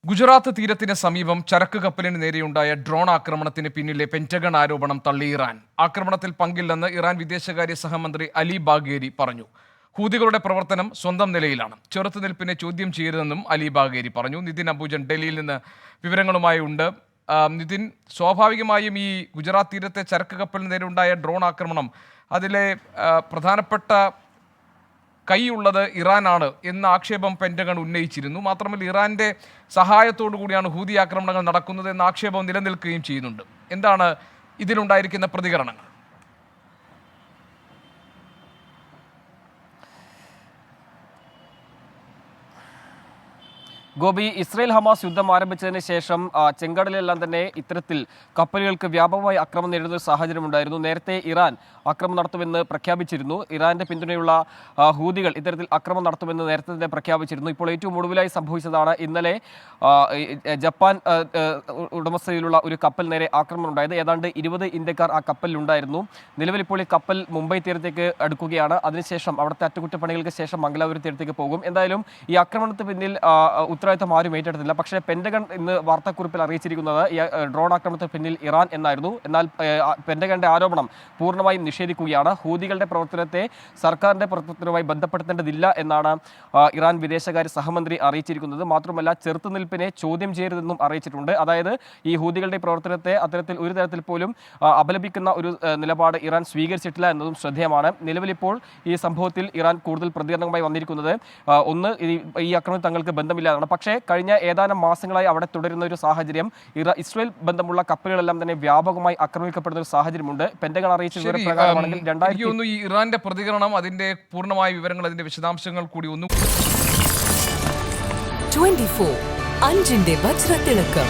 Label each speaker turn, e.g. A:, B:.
A: ഗുജറാത്ത് തീരത്തിന് സമീപം ചരക്ക് കപ്പലിന് നേരെയുണ്ടായ ഡ്രോൺ ആക്രമണത്തിന് പിന്നിലെ പെന്റഗൺ ആരോപണം തള്ളി ഇറാൻ. ആക്രമണത്തിൽ പങ്കില്ലെന്ന് ഇറാൻ വിദേശകാര്യ സഹമന്ത്രി അലി ബാഗേരി പറഞ്ഞു. ഹൂതികളുടെ പ്രവർത്തനം സ്വന്തം നിലയിലാണ്, ചെറുത്തുനിൽപ്പിനെ ചോദ്യം ചെയ്യരുതെന്നും അലി ബാഗേരി പറഞ്ഞു. നിതിൻ അബൂജൻ ഡൽഹിയിൽ നിന്ന് വിവരങ്ങളുമായി ഉണ്ട്. നിതിൻ, സ്വാഭാവികമായും ഈ ഗുജറാത്ത് തീരത്തെ ചരക്ക് കപ്പലിന് നേരെയുണ്ടായ ഡ്രോൺ ആക്രമണം അതിലെ പ്രധാനപ്പെട്ട കൈയുള്ളത് ഇറാനാണ് എന്ന ആക്ഷേപം പെന്റഗൺ ഉന്നയിച്ചിരുന്നു. മാത്രമല്ല, ഇറാന്റെ സഹായത്തോടു കൂടിയാണ് ഹൂതി ആക്രമണങ്ങൾ നടക്കുന്നത് എന്ന ആക്ഷേപം നിലനിൽക്കുകയും ചെയ്യുന്നുണ്ട്. എന്താണ് ഇതിലുണ്ടായിരിക്കുന്ന പ്രതികരണങ്ങൾ?
B: ഗോപി, ഇസ്രയേൽ ഹമാസ് യുദ്ധം ആരംഭിച്ചതിന് ശേഷം ചെങ്കടലിലെല്ലാം തന്നെ ഇത്തരത്തിൽ കപ്പലുകൾക്ക് വ്യാപകമായി ആക്രമണം നേരിടുന്ന ഒരു സാഹചര്യം ഉണ്ടായിരുന്നു. നേരത്തെ ഇറാൻ ആക്രമണം നടത്തുമെന്ന് പ്രഖ്യാപിച്ചിരുന്നു. ഇറാന്റെ പിന്തുണയുള്ള ഹൂതികൾ ഇത്തരത്തിൽ ആക്രമണം നടത്തുമെന്ന് നേരത്തെ തന്നെ പ്രഖ്യാപിച്ചിരുന്നു. ഇപ്പോൾ ഏറ്റവും ഒടുവിലായി സംഭവിച്ചതാണ് ഇന്നലെ ജപ്പാൻ ഉടമസ്ഥതയിലുള്ള ഒരു കപ്പൽ നേരെ ആക്രമണം ഉണ്ടായത്. ഏതാണ്ട് 20 ഇന്ത്യക്കാർ ആ കപ്പലിലുണ്ടായിരുന്നു. നിലവിൽ ഇപ്പോൾ ഈ കപ്പൽ മുംബൈ തീരത്തേക്ക് അടുക്കുകയാണ്. അതിനുശേഷം അവിടുത്തെ അറ്റകുറ്റപ്പണികൾക്ക് ശേഷം മംഗലാപുരം തീരത്തേക്ക് പോകും. എന്തായാലും ഈ ആക്രമണത്തിന് പിന്നിൽ ഉത്തരവാദിത്തം ആരും ഏറ്റെടുത്തില്ല. പക്ഷേ പെന്റഗൺ ഇന്ന് വാർത്താക്കുറിപ്പിൽ അറിയിച്ചിരിക്കുന്നത് ഈ ഡ്രോൺ ആക്രമണത്തിന് പിന്നിൽ ഇറാൻ എന്നായിരുന്നു. എന്നാൽ പെന്റഗണിന്റെ ആരോപണം പൂർണ്ണമായും നിഷേധിക്കുകയാണ്. ഹൂതികളുടെ പ്രവർത്തനത്തെ സർക്കാരിന്റെ പ്രവർത്തനവുമായി ബന്ധപ്പെടുത്തേണ്ടതില്ല എന്നാണ് ഇറാൻ വിദേശകാര്യ സഹമന്ത്രി അറിയിച്ചിരിക്കുന്നത്. മാത്രമല്ല, ചെറുത്തുനിൽപ്പിനെ ചോദ്യം ചെയ്യരുതെന്നും അറിയിച്ചിട്ടുണ്ട്. അതായത് ഈ ഹൂതികളുടെ പ്രവർത്തനത്തെ അത്തരത്തിൽ ഒരു തരത്തിൽ പോലും അപലപിക്കുന്ന ഒരു നിലപാട് ഇറാൻ സ്വീകരിച്ചിട്ടില്ല എന്നതും ശ്രദ്ധേയമാണ്. നിലവിലിപ്പോൾ ഈ സംഭവത്തിൽ ഇറാൻ കൂടുതൽ പ്രതികരണവുമായി വന്നിരിക്കുന്നത് ഒന്ന്, ഈ ആക്രമണം തങ്ങൾക്ക് ബന്ധമില്ലാതാണ്. പക്ഷേ കഴിഞ്ഞ ഏതാനും മാസങ്ങളായി അവിടെ തുടരുന്ന ഒരു സാഹചര്യം, ഇസ്രയേൽ ബന്ധമുള്ള കപ്പലുകളെല്ലാം തന്നെ വ്യാപകമായി ആക്രമിക്കപ്പെടുന്ന ഒരു സാഹചര്യമുണ്ട്. പെന്റഗൺ അറിയിച്ച വിവരപ്രകാരമാണെങ്കിൽ
A: ഈ ഇറാന്റെ പ്രതികരണം, അതിന്റെ പൂർണ്ണമായ വിവരങ്ങൾ, അതിന്റെ വിശദാംശങ്ങൾ കൂടി ഒന്ന്
C: 24 അഞ്ചിന്റെ വജ്രത്തിളക്കം.